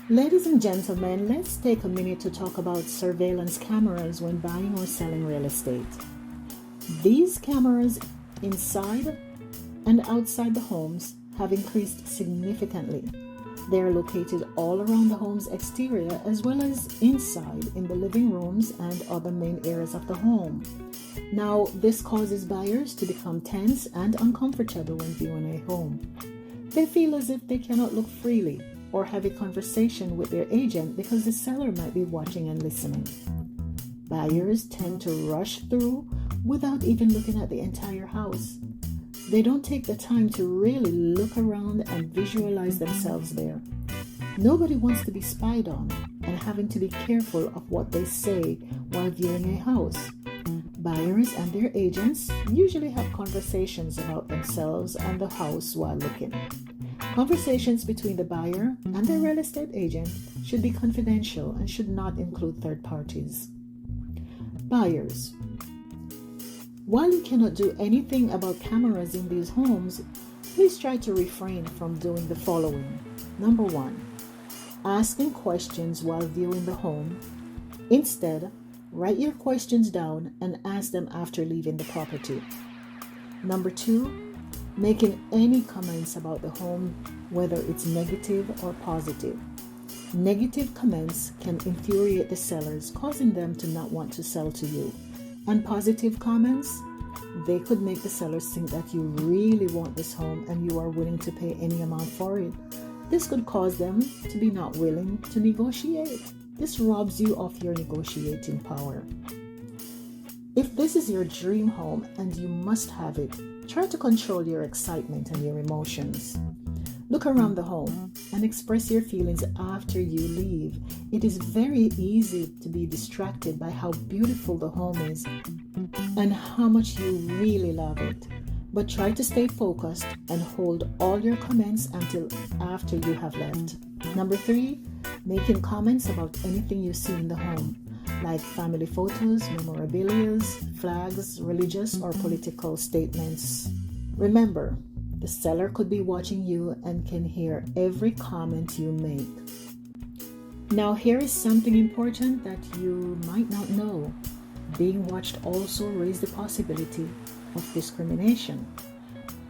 Ladies and gentlemen, let's take a minute to talk about surveillance cameras when buying or selling real estate. These cameras inside and outside the homes have increased significantly. They are located all around the home's exterior as well as inside in the living rooms and other main areas of the home. Now, this causes buyers to become tense and uncomfortable when viewing a home. They feel as if they cannot look freely or have a conversation with their agent because the seller might be watching and listening. Buyers tend to rush through without even looking at the entire house. They don't take the time to really look around and visualize themselves there. Nobody wants to be spied on and having to be careful of what they say while viewing a house. Buyers and their agents usually have conversations about themselves and the house while looking. Conversations between the buyer and the real estate agent should be confidential and should not include third parties. Buyers. While you cannot do anything about cameras in these homes, please try to refrain from doing the following. Number 1, asking questions while viewing the home. Instead, write your questions down and ask them after leaving the property. Number 2, making any comments about the home, whether it's negative or positive. Negative comments can infuriate the sellers, causing them to not want to sell to you. And positive comments, they could make the sellers think that you really want this home and you are willing to pay any amount for it. This could cause them to be not willing to negotiate. This robs you of your negotiating power. If this is your dream home and you must have it, try to control your excitement and your emotions. Look around the home and express your feelings after you leave. It is very easy to be distracted by how beautiful the home is and how much you really love it. But try to stay focused and hold all your comments until after you have left. Number 3, making comments about anything you see in the home, like family photos, memorabilia, flags, religious or political statements. Remember, the seller could be watching you and can hear every comment you make. Now, here is something important that you might not know. Being watched also raises the possibility of discrimination.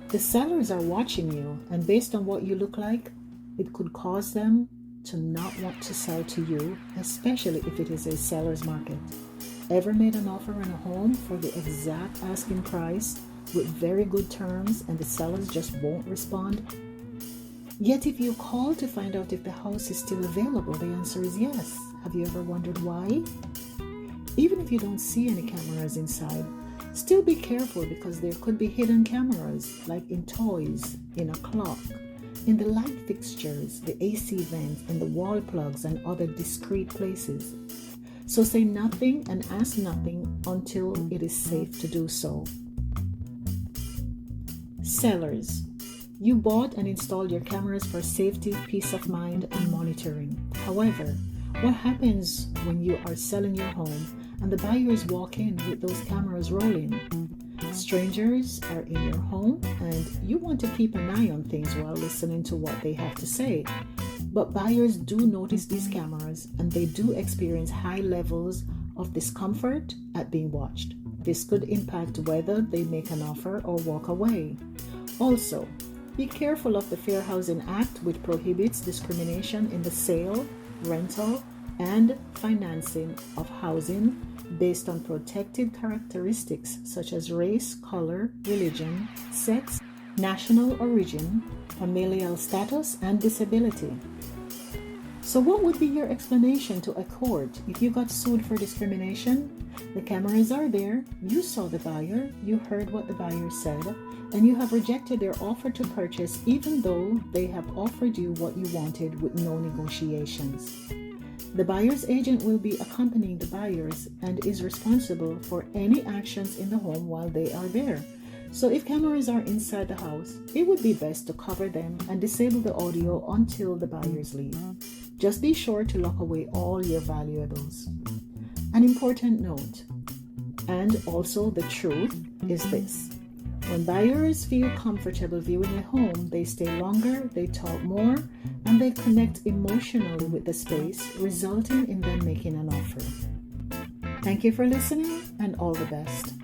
The sellers are watching you, and based on what you look like, it could cause them to not want to sell to you, especially if it is a seller's market. Ever made an offer on a home for the exact asking price with very good terms and the sellers just won't respond? Yet if you call to find out if the house is still available, the answer is yes. Have you ever wondered why? Even if you don't see any cameras inside, still be careful because there could be hidden cameras like in toys, in a clock, in the light fixtures, the AC vents, in the wall plugs and other discreet places. So say nothing and ask nothing until it is safe to do so. Sellers. You bought and installed your cameras for safety, peace of mind, and monitoring. However, what happens when you are selling your home and the buyers walk in with those cameras rolling? Strangers are in your home and you want to keep an eye on things while listening to what they have to say. But buyers do notice these cameras and they do experience high levels of discomfort at being watched. This could impact whether they make an offer or walk away. Also, be careful of the Fair Housing Act, which prohibits discrimination in the sale, rental, and financing of housing based on protected characteristics such as race, color, religion, sex, national origin, familial status, and disability. So what would be your explanation to a court if you got sued for discrimination? The cameras are there, you saw the buyer, you heard what the buyer said, and you have rejected their offer to purchase even though they have offered you what you wanted with no negotiations. The buyer's agent will be accompanying the buyers and is responsible for any actions in the home while they are there. So if cameras are inside the house, it would be best to cover them and disable the audio until the buyers leave. Just be sure to lock away all your valuables. An important note, and also the truth, is this. When buyers feel comfortable viewing a home, they stay longer, they talk more, and they connect emotionally with the space, resulting in them making an offer. Thank you for listening, and all the best.